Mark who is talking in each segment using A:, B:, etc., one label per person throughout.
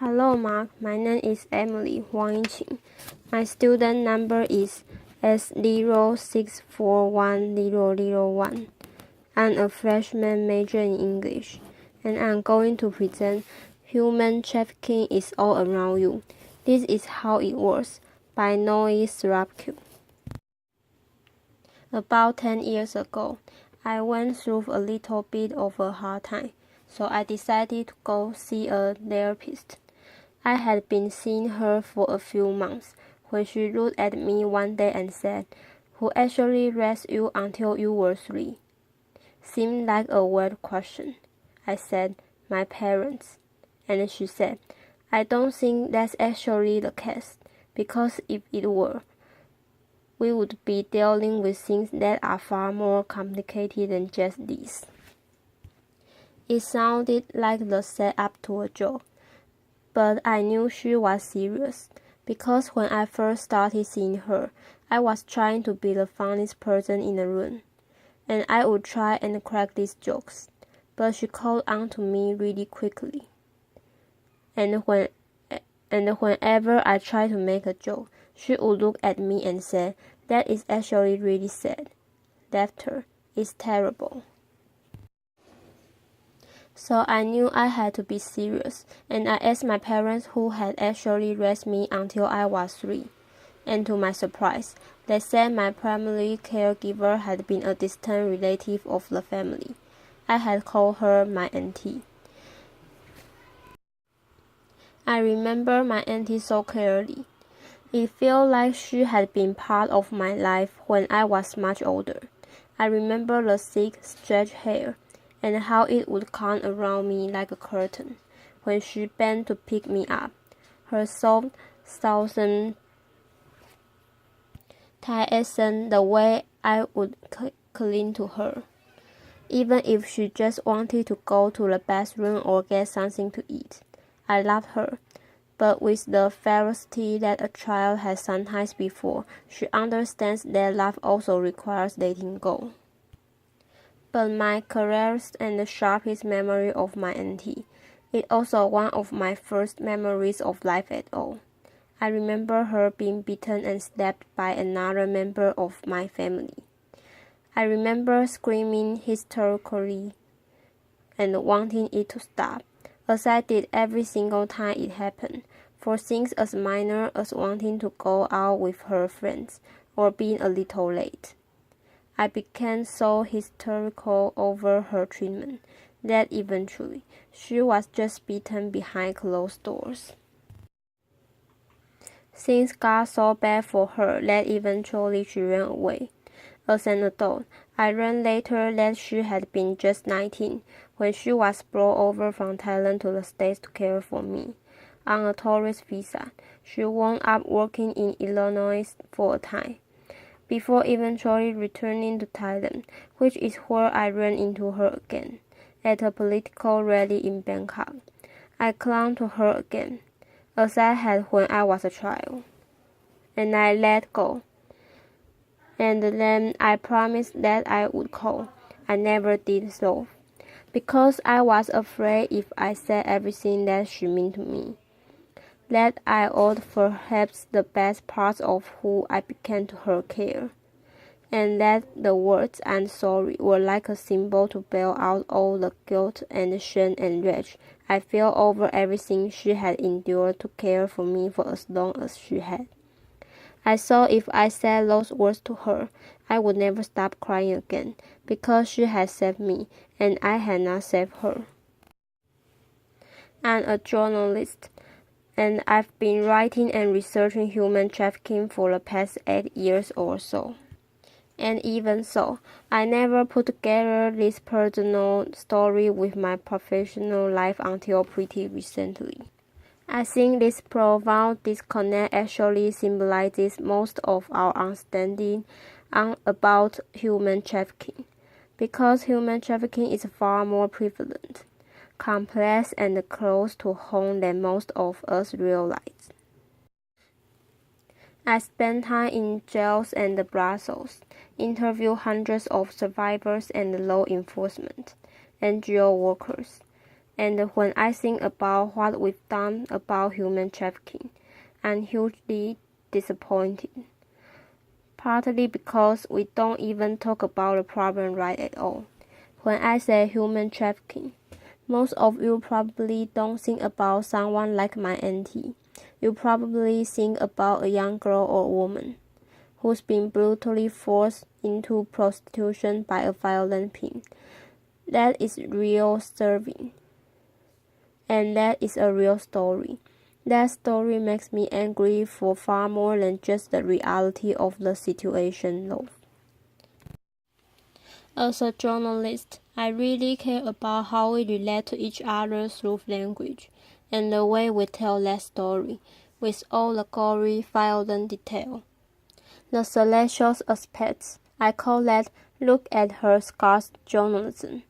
A: Hello, Mark. My name is Emily Wang Qing. My student number is S0641001. I'm a freshman major in English, and I'm going to present Human Trafficking is All Around You. This is How It Works by Thrupkaew. About 10 years ago, I went through a little bit of a hard time, so I decided to go see a therapist. I had been seeing her for a few months when she looked at me one day and said, "Who actually raised you until you were 3? Seemed like a weird question. I said, "My parents." And she said, "I don't think that's actually the case, because if it were, we would be dealing with things that are far more complicated than just this." It sounded like the setup to a joke, but I knew she was serious, because when I first started seeing her, I was trying to be the funniest person in the room, and I would try and crack these jokes, but she caught on to me really quickly. And whenever I tried to make a joke, she would look at me and say, "That is actually really sad. Laughter is terrible." So I knew I had to be serious, and I asked my parents who had actually raised me until I was 3. And to my surprise, they said my primary caregiver had been a distant relative of the family. I had called her my auntie. I remember my auntie so clearly. It felt like she had been part of my life when I was much older. I remember the thick, stretched hair, and how it would come around me like a curtain when she bent to pick me up. Her soft, southern Thai accent, the way I would cling to her, even if she just wanted to go to the bathroom or get something to eat. I loved her, but with the ferocity that a child has sometimes before she understands that love also requires letting go. But my clearest and the sharpest memory of my auntie is also one of my first memories of life at all. I remember her being beaten and slapped by another member of my family. I remember screaming hysterically and wanting it to stop, as I did every single time it happened, for things as minor as wanting to go out with her friends or being a little late. I became so hysterical over her treatment that eventually she was just beaten behind closed doors. Things got so bad for her that eventually she ran away. As an adult, I learned later that she had been just 19 when she was brought over from Thailand to the States to care for me. On a tourist visa, she wound up working in Illinois for a time, before eventually returning to Thailand, which is where I ran into her again, at a political rally in Bangkok. I clung to her again, as I had when I was a child, and I let go. And then I promised that I would call. I never did so, because I was afraid if I said everything that she meant to me, that I owed perhaps the best parts of who I became to her care, and that the words "I'm sorry" were like a symbol to bail out all the guilt and shame and rage I felt over everything she had endured to care for me for as long as she had. I thought if I said those words to her, I would never stop crying again, because she had saved me, and I had not saved her. I'm a journalist, and I've been writing and researching human trafficking for the past 8 years or so. And even so, I never put together this personal story with my professional life until pretty recently. I think this profound disconnect actually symbolizes most of our understanding about human trafficking, because human trafficking is far more prevalent, complex, and close to home than most of us realize. I spent time in jails and brothels, interviewed hundreds of survivors and law enforcement, NGO workers, And when I think about what we've done about human trafficking, I'm hugely disappointed. Partly because we don't even talk about the problem right at all. When I say human trafficking, most of you probably don't think about someone like my auntie. You probably think about a young girl or woman who's been brutally forced into prostitution by a violent pimp. That is real serving. And that is a real story. That story makes me angry for far more than just the reality of the situation, though. As a journalist, I really care about how we relate to each other through language, and the way we tell that story, with all the gory, violent detail. The salacious aspects, I call that look at her scars journalism.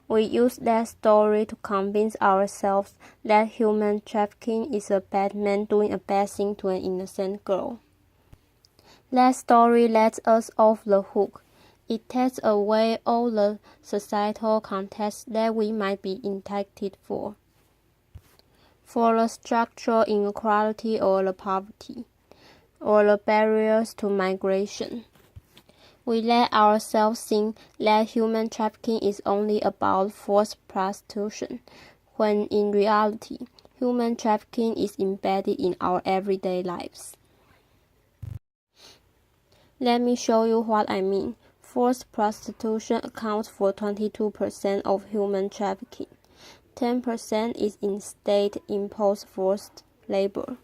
A: We use that story to convince ourselves that human trafficking is a bad man doing a bad thing to an innocent girl. That story lets us off the hook. It takes away all the societal context that we might be indicted for the structural inequality or the poverty, or the barriers to migration. We let ourselves think that human trafficking is only about forced prostitution, when in reality, human trafficking is embedded in our everyday lives. Let me show you what I mean. Forced prostitution accounts for 22% of human trafficking. 10% is in state-imposed forced labor.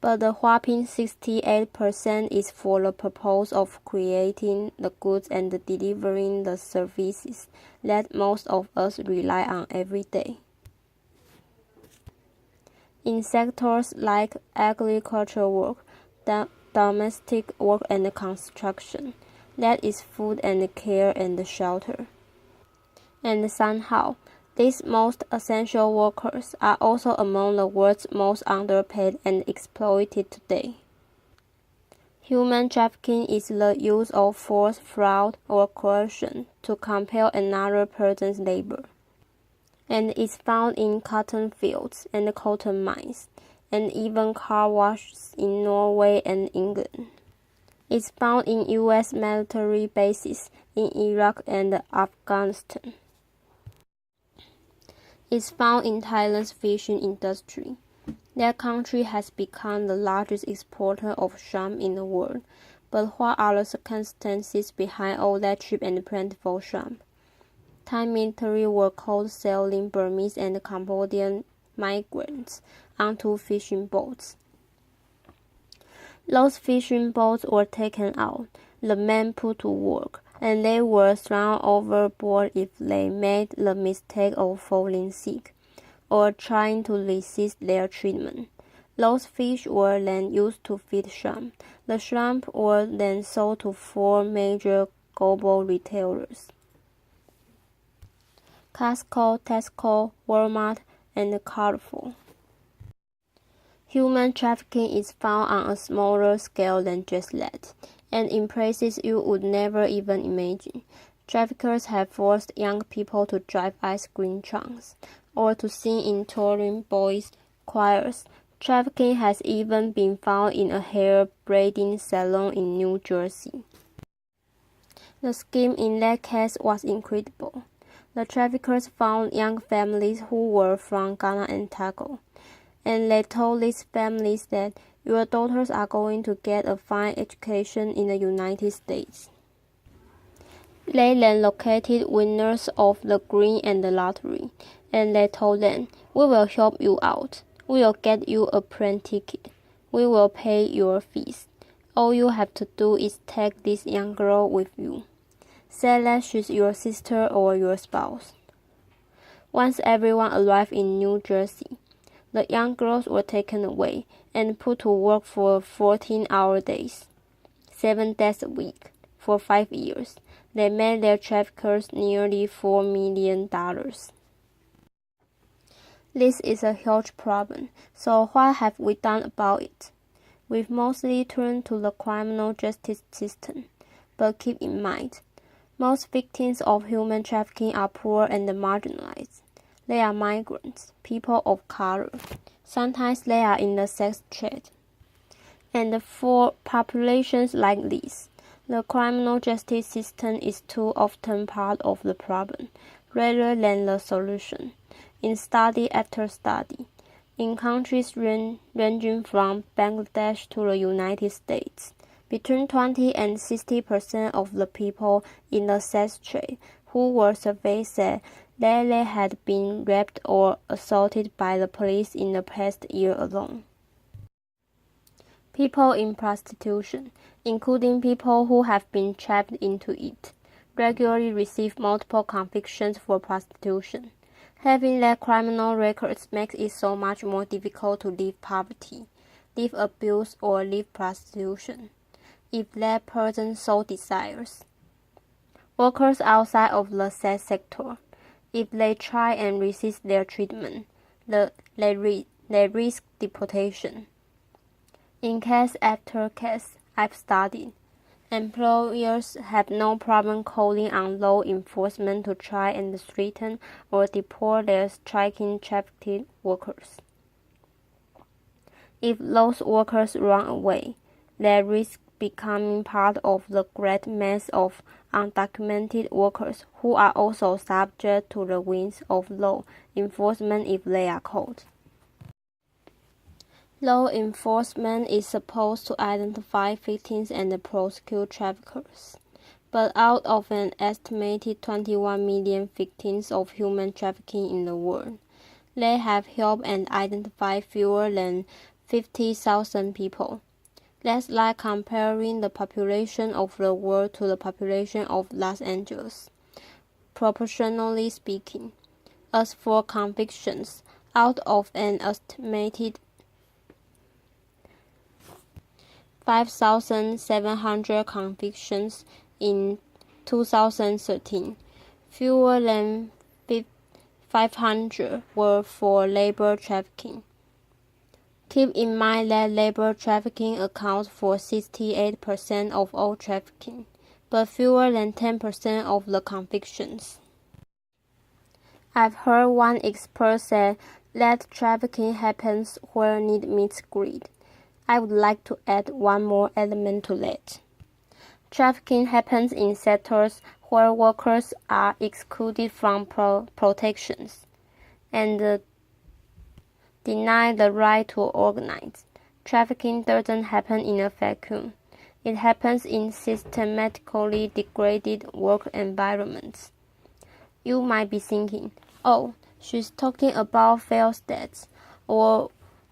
A: But the whopping 68% is for the purpose of creating the goods and delivering the services that most of us rely on every day. In sectors like agricultural work, domestic work and construction, that is food and care and shelter. And somehow, these most essential workers are also among the world's most underpaid and exploited today. Human trafficking is the use of force, fraud, or coercion to compel another person's labor, and is found in cotton fields and cotton mines, and even car washes in Norway and England. It's found in U.S. military bases in Iraq and Afghanistan. It's found in Thailand's fishing industry. That country has become the largest exporter of shrimp in the world. But what are the circumstances behind all that cheap and plentiful shrimp? Thai military were caught selling Burmese and Cambodian migrants onto fishing boats. Those fishing boats were taken out, the men put to work, and they were thrown overboard if they made the mistake of falling sick or trying to resist their treatment. Those fish were then used to feed shrimp. The shrimp were then sold to 4 major global retailers: Costco, Tesco, Walmart, and Carrefour. Human trafficking is found on a smaller scale than just that, and in places you would never even imagine. Traffickers have forced young people to drive ice cream trucks or to sing in touring boys' choirs. Trafficking has even been found in a hair braiding salon in New Jersey. The scheme in that case was incredible. The traffickers found young families who were from Ghana and Togo, and they told these families that your daughters are going to get a fine education in the United States. They then located winners of the green and the lottery, and they told them, "We will help you out. We will get you a plane ticket. We will pay your fees. All you have to do is take this young girl with you. Say that she's your sister or your spouse." Once everyone arrived in New Jersey, the young girls were taken away and put to work for 14-hour days, 7 days a week, for 5 years. They made their traffickers nearly $4 million. This is a huge problem, so what have we done about it? We've mostly turned to the criminal justice system, but keep in mind, most victims of human trafficking are poor and marginalized. They are migrants, people of color. Sometimes they are in the sex trade. And for populations like this, the criminal justice system is too often part of the problem, rather than the solution. In study after study, in countries ranging from Bangladesh to the United States, between 20 and 60% of the people in the sex trade who were surveyed said that they had been raped or assaulted by the police in the past year alone. People in prostitution, including people who have been trapped into it, regularly receive multiple convictions for prostitution. Having their criminal records makes it so much more difficult to leave poverty, leave abuse, or leave prostitution, if that person so desires. Workers outside of the sex sector, if they try and resist their treatment, they risk deportation. In case after case I've studied, employers have no problem calling on law enforcement to try and threaten or deport their striking trafficked workers. If those workers run away, they risk becoming part of the great mass of undocumented workers who are also subject to the whims of law enforcement if they are caught. Law enforcement is supposed to identify victims and prosecute traffickers. But out of an estimated 21 million victims of human trafficking in the world, they have helped and identified fewer than 50,000 people. That's like comparing the population of the world to the population of Los Angeles, proportionally speaking. As for convictions, out of an estimated 5,700 convictions in 2013, fewer than 500 were for labor trafficking. Keep in mind that labor trafficking accounts for 68% of all trafficking, but fewer than 10% of the convictions. I've heard one expert say that trafficking happens where need meets greed. I would like to add one more element to that. Trafficking happens in sectors where workers are excluded from protections and denied the right to organize. Trafficking doesn't happen in a vacuum. It happens in systematically degraded work environments. You might be thinking, oh, she's talking about failed states or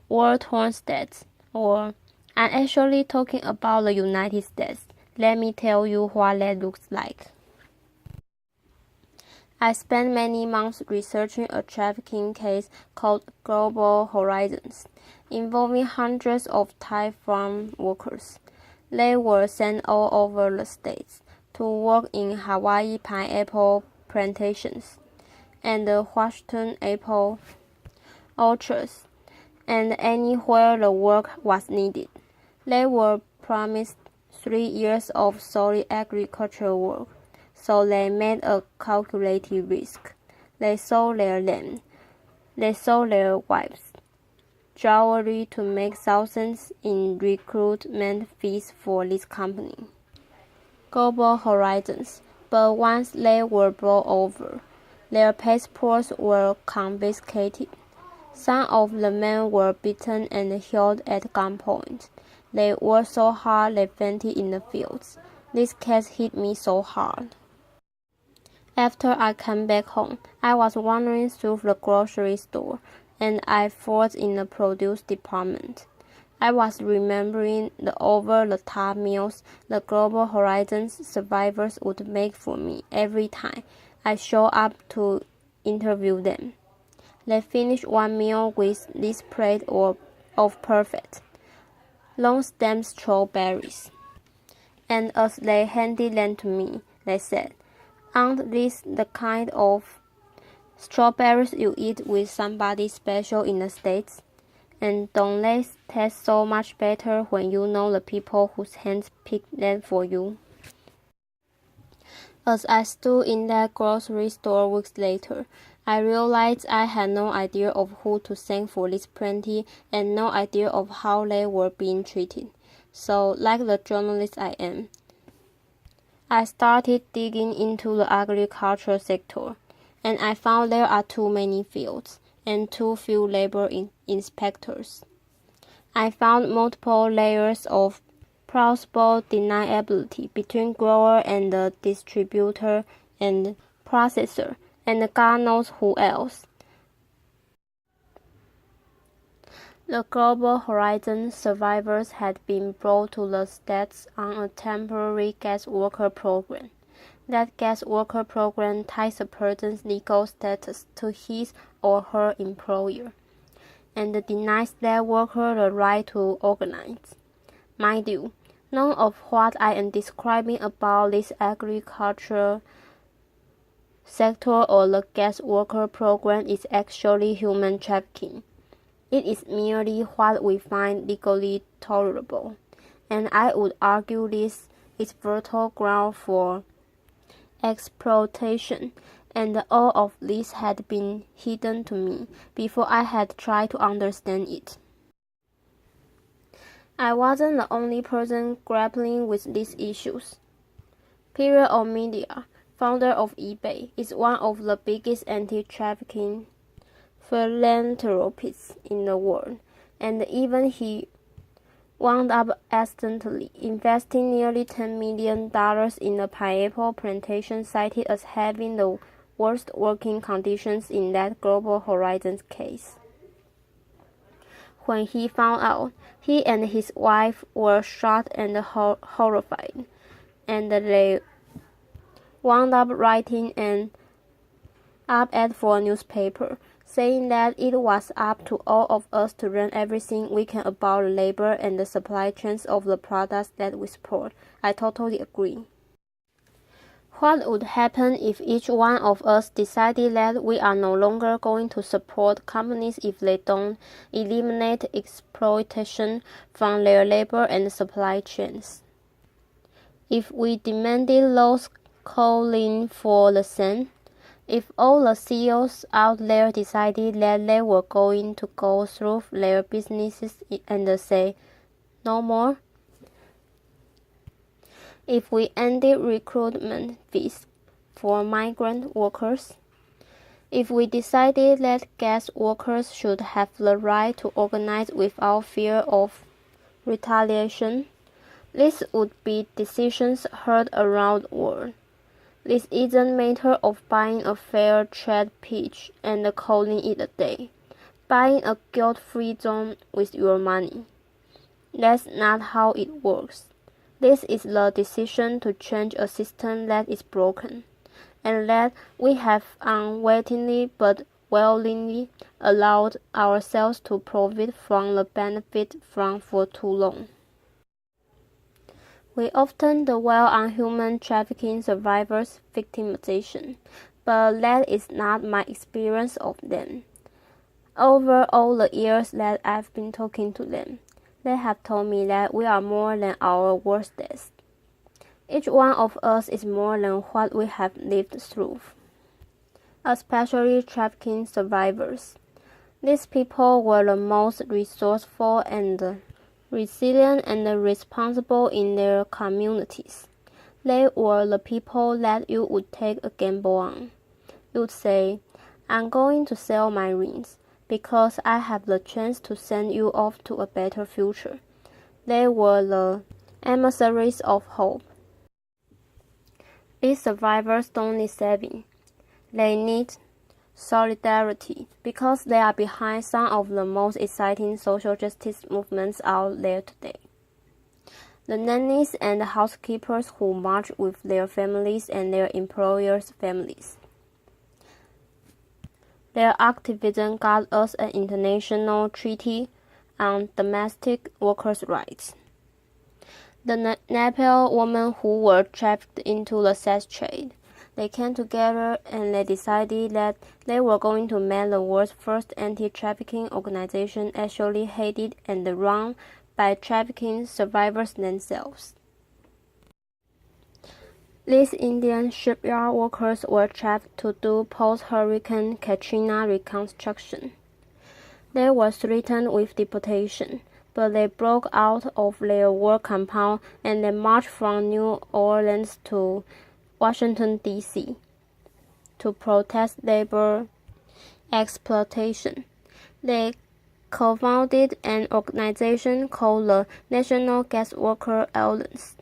A: war-torn states. Or, I'm actually talking about the United States. Let me tell you what that looks like. I spent many months researching a trafficking case called Global Horizons, involving hundreds of Thai farm workers. They were sent all over the states to work in Hawaii pineapple plantations and the Washington apple orchards, and anywhere the work was needed. They were promised 3 years of solid agricultural work, so they made a calculated risk. They sold their land. They sold their wives, jewelry to make thousands in recruitment fees for this company, Global Horizons. But once they were brought over, their passports were confiscated. Some of the men were beaten and held at gunpoint. They worked so hard they fainted in the fields. This case hit me so hard. After I came back home, I was wandering through the grocery store, and I thought in the produce department. I was remembering the over-the-top meals the Global Horizons survivors would make for me every time I show up to interview them. They finished one meal with this plate of perfect, long-stem strawberries. And as they handed them to me, they said, "Aren't these the kind of strawberries you eat with somebody special in the States? And don't they taste so much better when you know the people whose hands picked them for you?" As I stood in that grocery store weeks later, I realized I had no idea of who to thank for this plenty and no idea of how they were being treated. So, like the journalist I am, I started digging into the agriculture sector, and I found there are too many fields and too few labor inspectors. I found multiple layers of plausible deniability between grower and the distributor and processor, and God knows who else. The Global Horizon survivors had been brought to the States on a temporary guest worker program. That guest worker program ties a person's legal status to his or her employer, and denies that worker the right to organize. Mind you, none of what I am describing about this agriculture sector or the guest worker program is actually human trafficking. It is merely what we find legally tolerable, and I would argue this is fertile ground for exploitation, and all of this had been hidden to me before I had tried to understand it. I wasn't the only person grappling with these issues. Period of Media, founder of eBay, is one of the biggest anti-trafficking philanthropists in the world, and even he wound up accidentally investing nearly $10 million in a pineapple plantation cited as having the worst working conditions in that Global Horizons case. When he found out, he and his wife were shocked and horrified, and they wound up writing an op-ed for a newspaper, saying that it was up to all of us to learn everything we can about the labor and the supply chains of the products that we support. I totally agree. What would happen if each one of us decided that we are no longer going to support companies if they don't eliminate exploitation from their labor and supply chains? If we demanded laws calling for the same? If all the CEOs out there decided that they were going to go through their businesses and say, no more? If we ended recruitment fees for migrant workers? If we decided that guest workers should have the right to organize without fear of retaliation? These would be decisions heard around the world. This isn't a matter of buying a fair trade pitch and calling it a day, buying a guilt-free zone with your money. That's not how it works. This is the decision to change a system that is broken, and that we have unwittingly but willingly allowed ourselves to profit from the benefit from for too long. We often dwell on human trafficking survivors' victimization, but that is not my experience of them. Over all the years that I've been talking to them, they have told me that we are more than our worst days. Each one of us is more than what we have lived through, especially trafficking survivors. These people were the most resourceful and resilient and responsible in their communities. They were the people that you would take a gamble on. You'd say, I'm going to sell my rings because I have the chance to send you off to a better future. They were the emissaries of hope. These survivors don't need saving. They need solidarity, because they are behind some of the most exciting social justice movements out there today. The nannies and housekeepers who march with their families and their employers' families. Their activism got us an international treaty on domestic workers' rights. The Nepal women who were trafficked into the sex trade. They came together and they decided that they were going to make the world's first anti-trafficking organization actually hated and run by trafficking survivors themselves. These Indian shipyard workers were trapped to do post-Hurricane Katrina reconstruction. They were threatened with deportation, but they broke out of their work compound and they marched from New Orleans to Washington, D.C. to protest labor exploitation. They co-founded an organization called the National Gas Worker Alliance,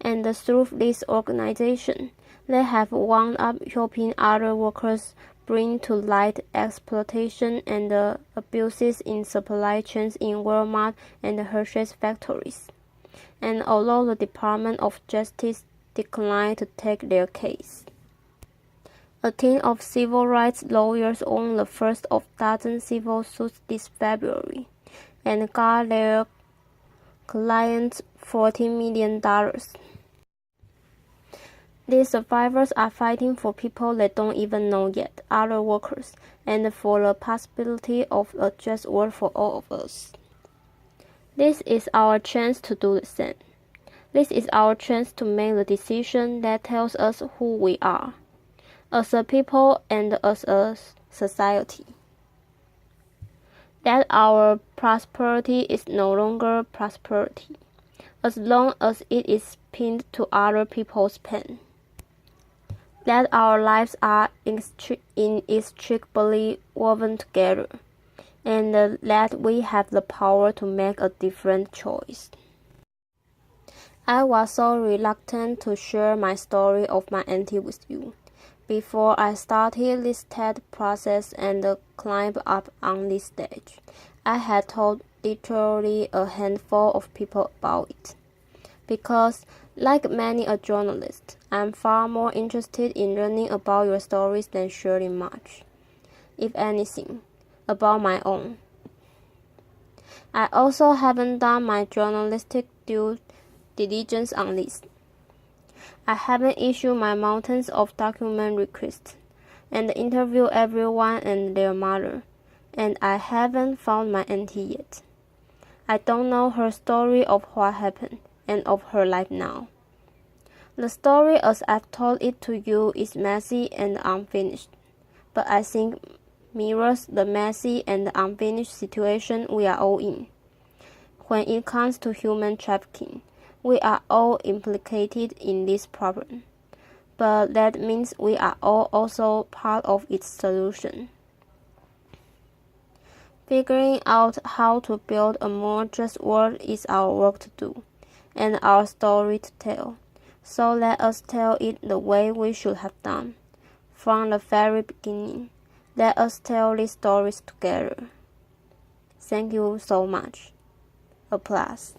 A: and through this organization, they have wound up helping other workers bring to light exploitation and abuses in supply chains in Walmart and Hershey's factories. And although the Department of Justice declined to take their case, a team of civil rights lawyers won the first of dozen civil suits this February and got their clients $40 million. These survivors are fighting for people they don't even know yet, other workers, and for the possibility of a just world for all of us. This is our chance to do the same. This is our chance to make the decision that tells us who we are, as a people and as a society. That our prosperity is no longer prosperity, as long as it is pinned to other people's pain. That our lives are inextricably woven together, and that we have the power to make a different choice. I was so reluctant to share my story of my auntie with you before I started this TED process and climbed up on this stage. I had told literally a handful of people about it, because like many a journalist, I'm far more interested in learning about your stories than sharing much, if anything, about my own. I also haven't done my journalistic due diligence on this. I haven't issued my mountains of document requests and interviewed everyone and their mother, and I haven't found my auntie yet. I don't know her story of what happened and of her life now. The story as I've told it to you is messy and unfinished, but I think mirrors the messy and unfinished situation we are all in. When it comes to human trafficking, we are all implicated in this problem, but that means we are all also part of its solution. Figuring out how to build a more just world is our work to do, and our story to tell. So let us tell it the way we should have done, from the very beginning. Let us tell these stories together. Thank you so much. Applause.